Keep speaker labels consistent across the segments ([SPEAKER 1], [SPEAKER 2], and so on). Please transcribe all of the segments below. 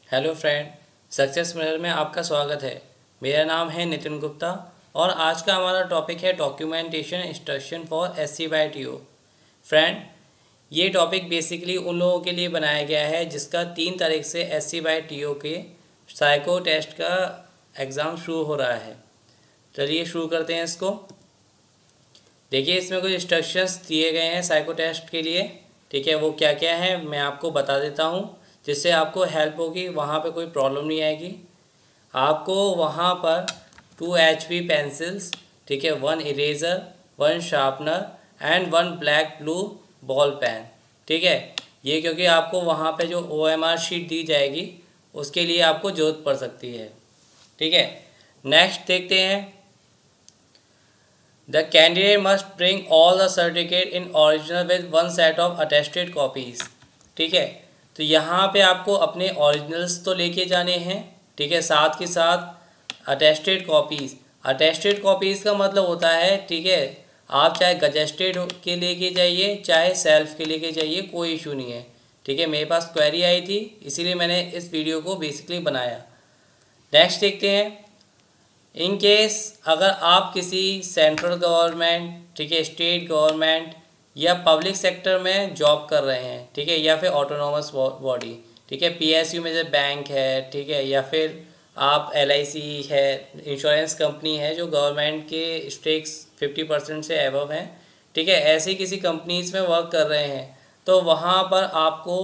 [SPEAKER 1] Hello friend, success mirror में आपका स्वागत है। मेरा नाम है नितिन गुप्ता और आज का हमारा टॉपिक है documentation instruction for SC/TO। Friend, ये टॉपिक बेसिकली उन लोगों के लिए बनाया गया है जिसका 3 तारीख से SC/TO के साइको टेस्ट का एग्ज़ाम शुरू हो रहा है। चलिए शुरू करते हैं इसको। देखिए, इसमें कुछ इंस्ट्रक्शंस दिए गए हैं साइको टेस्ट के लिए। ठीक है, वो क्या क्या है मैं आपको बता देता हूँ, जिससे आपको हेल्प होगी, वहाँ पे कोई प्रॉब्लम नहीं आएगी। आपको वहाँ पर 2 HP पेंसिल्स, ठीक है, 1 eraser, 1 sharpener and 1 black blue ball pen. ठीक है, ये क्योंकि आपको वहाँ पे जो OMR शीट दी जाएगी उसके लिए आपको ज़रूरत पड़ सकती है। ठीक है, नेक्स्ट देखते हैं। The candidate must bring all the certificate in original with one set of attested copies। ठीक है, तो यहाँ पे आपको अपने ओरिजिनल्स तो लेके जाने हैं। ठीक है, साथ के साथ अटेस्टेड कॉपीज़। अटेस्टेड कॉपीज़ का मतलब होता है, ठीक है, आप चाहे गजेस्टेड के लेके जाइए चाहे सेल्फ के लेके जाइए, कोई इशू नहीं है। ठीक है, मेरे पास क्वेरी आई थी इसीलिए मैंने इस वीडियो को बेसिकली बनाया। नेक्स्ट देखते हैं। इन केस अगर आप किसी सेंट्रल गवर्नमेंट, ठीक है, स्टेट गवर्नमेंट या पब्लिक सेक्टर में जॉब कर रहे हैं, ठीक है, या फिर ऑटोनोमस बॉडी, ठीक है, PSU में जैसे बैंक है, ठीक है, या फिर आप LIC है, इंश्योरेंस कंपनी है जो गवर्नमेंट के स्टेक्स 50% से एबव हैं, ठीक है, ऐसी किसी कंपनीज में वर्क कर रहे हैं, तो वहाँ पर आपको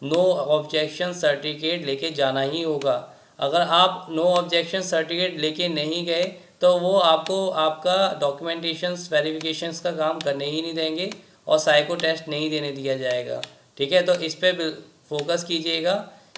[SPEAKER 1] नो ऑब्जेक्शन सर्टिफिकेट लेके जाना ही होगा। अगर आप नो ऑब्जेक्शन सर्टिफिकेट लेके नहीं गए तो वो आपको आपका डॉक्यूमेंटेशंस वेरिफिकेशंस का काम करने ही नहीं देंगे और साइको टेस्ट नहीं देने दिया जाएगा। ठीक है, तो इस पर फोकस कीजिएगा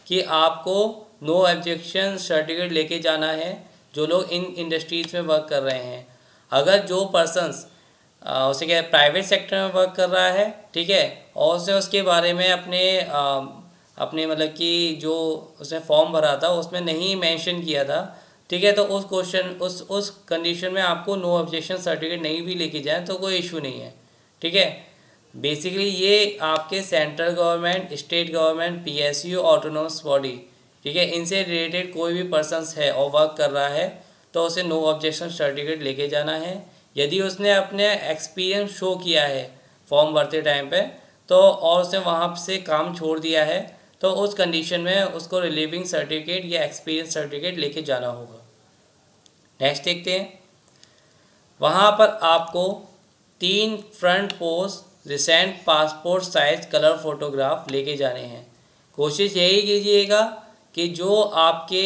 [SPEAKER 1] कि आपको नो ऑब्जेक्शन सर्टिफिकेट लेके जाना है जो लोग इन इंडस्ट्रीज़ में वर्क कर रहे हैं। अगर जो पर्सनस उसे क्या प्राइवेट सेक्टर में वर्क कर रहा है, ठीक है, और उसने उसके बारे में अपने मतलब कि जो उसने फॉर्म भरा था उसमें नहीं मेंशन किया था, ठीक है, तो उस क्वेश्चन उस कंडीशन में आपको नो ऑब्जेक्शन सर्टिफिकेट नहीं भी लेके जाए तो कोई इशू नहीं है। ठीक है, बेसिकली ये आपके central government, state government, PSU, autonomous body, ठीक है, इनसे रिलेटेड कोई भी पर्सनस है और वर्क कर रहा है तो उसे नो ऑब्जेक्शन सर्टिफिकेट लेके जाना है। यदि उसने अपने एक्सपीरियंस शो किया है फॉर्म भरते टाइम पे तो और उसने वहाँ से काम छोड़ दिया है तो उस कंडीशन में उसको रिलीविंग सर्टिफिकेट या एक्सपीरियंस सर्टिफिकेट लेके जाना होगा। नेक्स्ट देखते हैं। वहाँ पर आपको 3 front pose recent passport size colour photograph लेके जाने हैं। कोशिश यही कीजिएगा कि जो आपके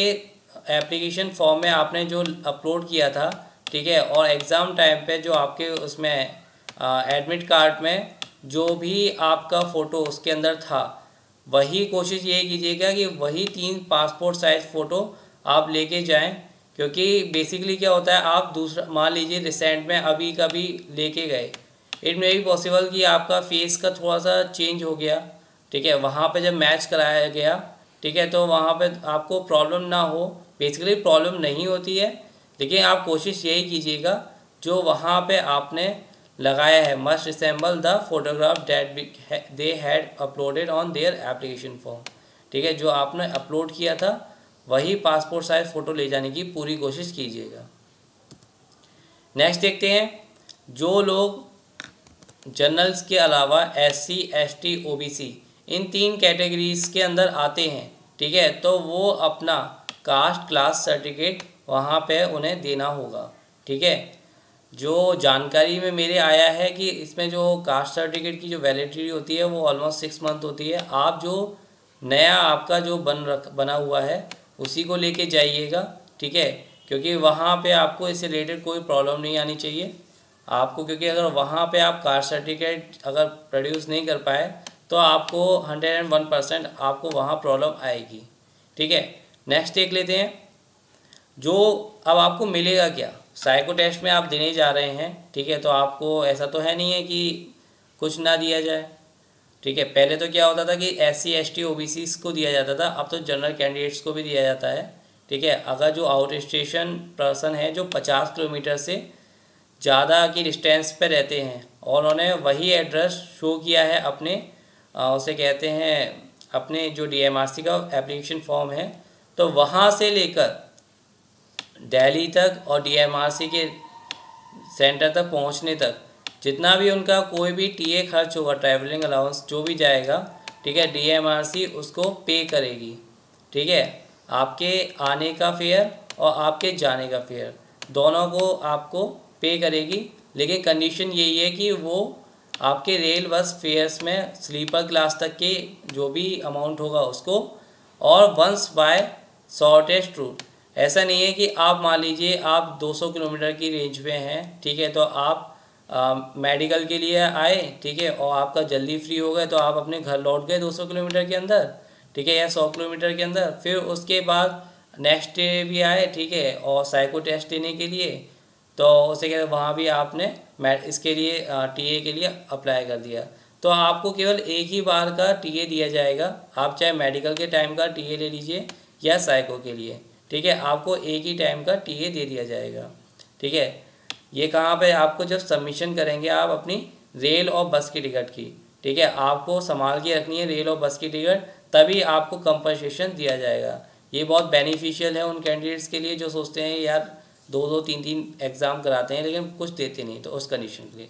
[SPEAKER 1] एप्लीकेशन फॉर्म में आपने जो अपलोड किया था, ठीक है, और एग्ज़ाम टाइम पे जो आपके उसमें एडमिट कार्ड में जो भी आपका फ़ोटो उसके अंदर था, वही कोशिश ये कीजिएगा कि वही 3 पासपोर्ट साइज़ फ़ोटो आप लेके जाएं। क्योंकि बेसिकली क्या होता है, आप दूसरा मान लीजिए रिसेंट में अभी कभी लेके गए, इट मे बी पॉसिबल कि आपका फेस का थोड़ा सा चेंज हो गया, ठीक है, वहाँ पे जब मैच कराया गया, ठीक है, तो वहाँ पे आपको प्रॉब्लम ना हो। बेसिकली प्रॉब्लम नहीं होती है, लेकिन आप कोशिश यही कीजिएगा जो वहाँ पे आपने लगाया है must resemble the photograph that they had uploaded on their application form. ठीक है, जो आपने अपलोड किया था वही पासपोर्ट साइज फ़ोटो ले जाने की पूरी कोशिश कीजिएगा। नेक्स्ट देखते हैं। जो लोग जनरल्स के अलावा SC ST OBC इन 3 कैटेगरीज के अंदर आते हैं, ठीक है, तो वो अपना कास्ट क्लास सर्टिफिकेट वहाँ पे उन्हें देना होगा। ठीक है, जो जानकारी में मेरे आया है कि इसमें जो कास्ट सर्टिफिकेट की जो वैलिडिटी होती है वो ऑलमोस्ट 6 मंथ होती है। आप जो नया आपका जो बना हुआ है उसी को लेके जाइएगा। ठीक है, क्योंकि वहाँ पे आपको इससे रिलेटेड कोई प्रॉब्लम नहीं आनी चाहिए आपको, क्योंकि अगर वहाँ पे आप कास्ट सर्टिफिकेट अगर प्रोड्यूस नहीं कर पाए तो आपको 101% आपको वहाँ प्रॉब्लम आएगी। ठीक है, नेक्स्ट देख लेते हैं। जो अब आपको मिलेगा क्या, साइको टेस्ट में आप देने जा रहे हैं, ठीक है, तो आपको ऐसा तो है नहीं है कि कुछ ना दिया जाए। ठीक है, पहले तो क्या होता था कि SC ST OBC को दिया जाता था, अब तो जनरल कैंडिडेट्स को भी दिया जाता है। ठीक है, अगर जो आउट स्टेशन पर्सन है जो 50 किलोमीटर से ज़्यादा की डिस्टेंस पे रहते हैं और उन्होंने वही एड्रेस शो किया है अपने उसे कहते हैं अपने जो DMRC का एप्लीकेशन फॉर्म है तो वहाँ से लेकर दिल्ली तक और डीएमआरसी के सेंटर तक पहुँचने तक जितना भी उनका कोई भी टीए खर्च होगा, ट्रैवलिंग अलाउंस जो भी जाएगा, ठीक है, डीएमआरसी उसको पे करेगी। ठीक है, आपके आने का फेयर और आपके जाने का फेयर दोनों को आपको पे करेगी। लेकिन कंडीशन यही है कि वो आपके रेल बस फेयर्स में स्लीपर क्लास तक के जो भी अमाउंट होगा उसको, और वंस बाय शॉर्टेस्ट रूट। ऐसा नहीं है कि आप मान लीजिए आप 200 किलोमीटर की रेंज में हैं, ठीक है, तो आप मेडिकल के लिए आए, ठीक है, और आपका जल्दी फ्री हो गए तो आप अपने घर लौट गए 200 किलोमीटर के अंदर, ठीक है, या 100 किलोमीटर के अंदर। फिर उसके बाद नेक्स्ट डे भी आए, ठीक है, और साइको टेस्ट देने के लिए, तो उसे कहते वहाँ भी आपने इसके लिए टीए के लिए अप्लाई कर दिया, तो आपको केवल एक ही बार का टीए दिया जाएगा। आप चाहे मेडिकल के टाइम का टीए ले लीजिए या साइको के लिए, ठीक है, आपको एक ही टाइम का टीए दे दिया जाएगा। ठीक है, ये कहाँ पे आपको जब सबमिशन करेंगे आप अपनी रेल और बस की टिकट की, ठीक है, आपको संभाल के रखनी है रेल और बस की टिकट, तभी आपको कंपनसेशन दिया जाएगा। ये बहुत बेनिफिशियल है उन कैंडिडेट्स के लिए जो सोचते हैं यार 2-2 3-3 एग्ज़ाम कराते हैं लेकिन कुछ देते नहीं, तो उस कंडीशन के लिए।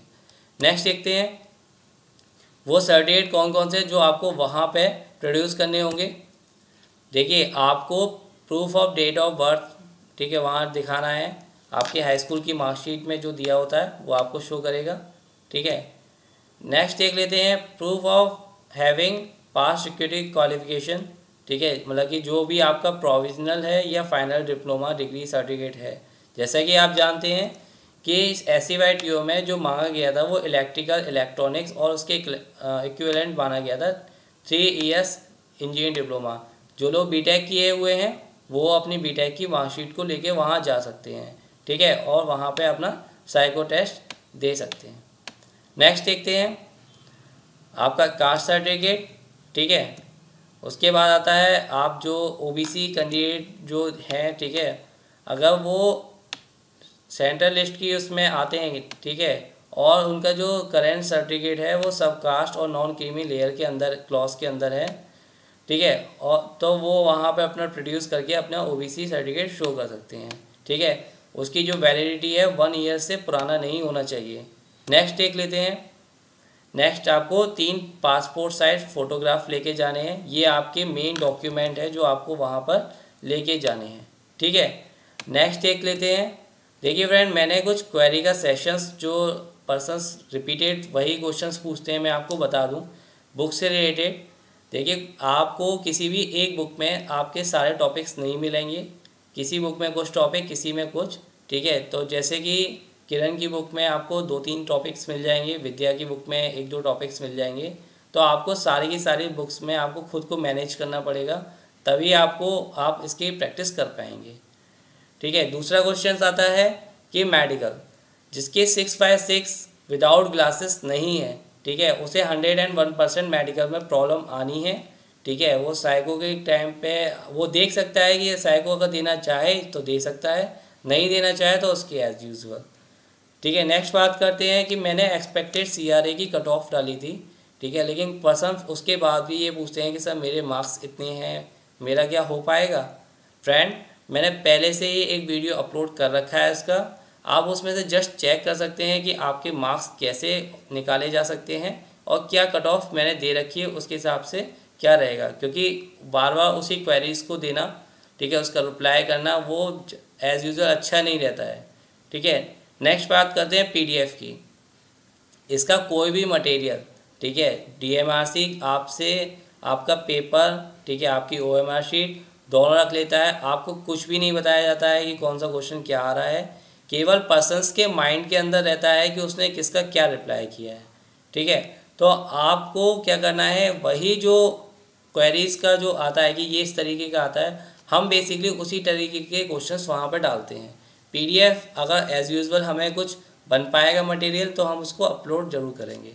[SPEAKER 1] नेक्स्ट देखते हैं वो सर्टिफिकेट कौन कौन से जो आपको वहाँ पे प्रोड्यूस करने होंगे। देखिए, आपको proof of date of birth, ठीक है, वहाँ दिखाना है। आपके हाई स्कूल की मार्कशीट में जो दिया होता है वो आपको शो करेगा। ठीक है, नेक्स्ट देख लेते हैं proof of having pass security qualification. ठीक है, मतलब कि जो भी आपका प्रोविजनल है या फाइनल डिप्लोमा डिग्री सर्टिफिकेट है। जैसा कि आप जानते हैं कि इस SCYTO में जो मांगा गया था वो इलेक्ट्रिकल इलेक्ट्रॉनिक्स और उसके इक्विवेलेंट माना गया था 3 इयर्स इंजीनियरिंग डिप्लोमा। जो लोग बीटेक किए हुए हैं वो अपनी बीटेक की मार्कशीट को लेके वहाँ जा सकते हैं, ठीक है, और वहाँ पे अपना साइको टेस्ट दे सकते हैं। नेक्स्ट देखते हैं आपका कास्ट सर्टिफिकेट। ठीक है, उसके बाद आता है आप जो OBC कैंडिडेट जो हैं, ठीक है, अगर वो सेंट्रल लिस्ट की उसमें आते हैं, ठीक है, और उनका जो करेंट सर्टिफिकेट है वो सब कास्ट और नॉन क्रीमी लेयर के अंदर क्लॉज के अंदर है, ठीक है, और तो वो वहाँ पे अपना प्रोड्यूस करके अपना OBC सर्टिफिकेट शो कर सकते हैं। ठीक है, उसकी जो वैलिडिटी है 1 ईयर से पुराना नहीं होना चाहिए। नेक्स्ट देख लेते हैं। नेक्स्ट आपको 3 पासपोर्ट साइज फ़ोटोग्राफ लेके जाने हैं। ये आपके मेन डॉक्यूमेंट है जो आपको वहाँ पर लेके जाने हैं। ठीक है, नेक्स्ट देख लेते हैं। देखिए फ्रेंड, मैंने कुछ क्वेरी का सेशंस जो पर्सन्स रिपीटेड वही क्वेश्चंस पूछते हैं मैं आपको बता दूं बुक से रिलेटेड। देखिए, आपको किसी भी एक बुक में आपके सारे टॉपिक्स नहीं मिलेंगे, किसी बुक में कुछ टॉपिक, किसी में कुछ। ठीक है, तो जैसे कि किरण की बुक में आपको 2-3 टॉपिक्स मिल जाएंगे, विद्या की बुक में 1-2 टॉपिक्स मिल जाएंगे। तो आपको सारी की सारी बुक्स में आपको खुद को मैनेज करना पड़ेगा, तभी आप इसकी प्रैक्टिस कर पाएंगे। ठीक है, दूसरा क्वेश्चन आता है कि मेडिकल जिसके 6/6 विदाउट ग्लासेस नहीं है, ठीक है, उसे 101% मेडिकल में प्रॉब्लम आनी है। ठीक है, वो साइको के टाइम पे वो देख सकता है कि साइको अगर देना चाहे तो दे सकता है, नहीं देना चाहे तो उसकी एज यूजुअल। ठीक है, नेक्स्ट बात करते हैं कि मैंने एक्सपेक्टेड CRA की कट ऑफ डाली थी, ठीक है, लेकिन पर्सन उसके बाद भी ये पूछते हैं कि सर मेरे मार्क्स इतने हैं, मेरा क्या हो पाएगा। फ्रेंड, मैंने पहले से ही एक वीडियो अपलोड कर रखा है इसका, आप उसमें से जस्ट चेक कर सकते हैं कि आपके मार्क्स कैसे निकाले जा सकते हैं और क्या कट ऑफ मैंने दे रखी है उसके हिसाब से क्या रहेगा, क्योंकि बार बार उसी क्वेरीज़ को देना, ठीक है, उसका रिप्लाई करना वो एज़ यूजुअल अच्छा नहीं रहता है। ठीक है, नेक्स्ट बात करते हैं PDF की। इसका कोई भी मटेरियल, ठीक है, DMRC आपसे आपका पेपर, ठीक है, आपकी OMR शीट दोनों रख लेता है। आपको कुछ भी नहीं बताया जाता है कि कौन सा क्वेश्चन क्या आ रहा है, केवल पर्सन्स के माइंड के अंदर रहता है कि उसने किसका क्या रिप्लाई किया है। ठीक है, तो आपको क्या करना है, वही जो क्वेरीज़ का जो आता है कि ये इस तरीके का आता है, हम बेसिकली उसी तरीके के क्वेश्चंस वहाँ पर डालते हैं। PDF अगर एज़ यूजुअल हमें कुछ बन पाएगा मटेरियल तो हम उसको अपलोड ज़रूर करेंगे।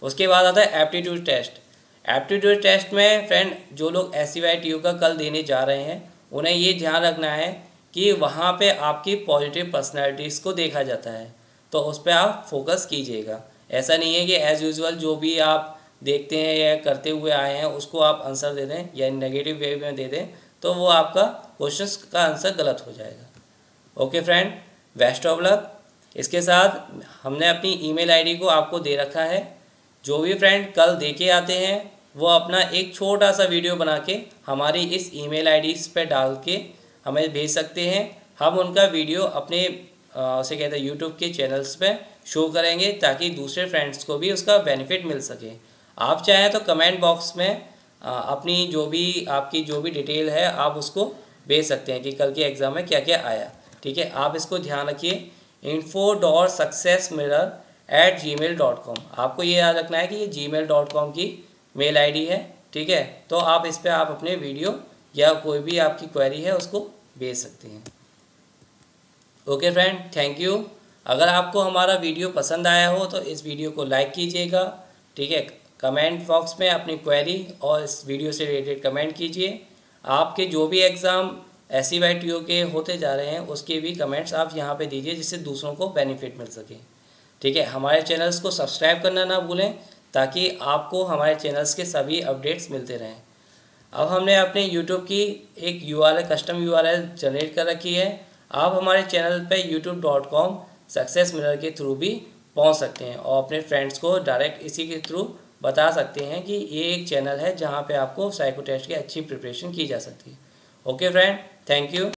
[SPEAKER 1] उसके बाद आता है एप्टीट्यूड टेस्ट। एप्टीट्यूड टेस्ट में फ्रेंड जो लोग SCYTO का कल देने जा रहे हैं उन्हें ये ध्यान रखना है कि वहाँ पे आपकी पॉजिटिव पर्सनैलिटीज़ को देखा जाता है, तो उस पर आप फोकस कीजिएगा। ऐसा नहीं है कि एज़ यूजुअल जो भी आप देखते हैं या करते हुए आए हैं उसको आप आंसर दे दें या नेगेटिव वे में दे दें, तो वो आपका क्वेश्चन का आंसर गलत हो जाएगा। Okay friend, best of luck. इसके साथ हमने अपनी ईमेल आईडी को आपको दे रखा है। जो भी फ्रेंड कल दे के आते हैं वो अपना एक छोटा सा वीडियो बना के हमारी इस ईमेल आईडीज़ पे डाल के हमें भेज सकते हैं। हम उनका वीडियो अपने उसे कहते हैं यूट्यूब के चैनल्स पे शो करेंगे ताकि दूसरे फ्रेंड्स को भी उसका बेनिफिट मिल सके। आप चाहें तो कमेंट बॉक्स में अपनी जो भी आपकी जो भी डिटेल है आप उसको भेज सकते हैं कि कल के एग्ज़ाम में क्या क्या आया। ठीक है, आप इसको ध्यान रखिए, info.successmirror@gmail.com। आपको ये याद रखना है कि ये gmail.com की मेल आईडी है। ठीक है, तो आप इस पर आप अपने वीडियो या कोई भी आपकी क्वेरी है उसको भेज सकते हैं। Okay friend, thank you. अगर आपको हमारा वीडियो पसंद आया हो तो इस वीडियो को लाइक कीजिएगा। ठीक है, कमेंट बॉक्स में अपनी क्वेरी और इस वीडियो से रिलेटेड कमेंट कीजिए। आपके जो भी एग्ज़ाम SCY-TO के होते जा रहे हैं उसके भी कमेंट्स आप यहाँ पे दीजिए जिससे दूसरों को बेनिफिट मिल सके। ठीक है, हमारे चैनल्स को सब्सक्राइब करना ना भूलें ताकि आपको हमारे चैनल्स के सभी अपडेट्स मिलते रहें। अब हमने अपने YouTube की एक URL कस्टम URL जनरेट कर रखी है। आप हमारे चैनल पे youtube.com सक्सेस मिरर के थ्रू भी पहुंच सकते हैं और अपने फ्रेंड्स को डायरेक्ट इसी के थ्रू बता सकते हैं कि ये एक चैनल है जहां पे आपको साइको टेस्ट की अच्छी प्रिपरेशन की जा सकती है। Okay friend, thank you.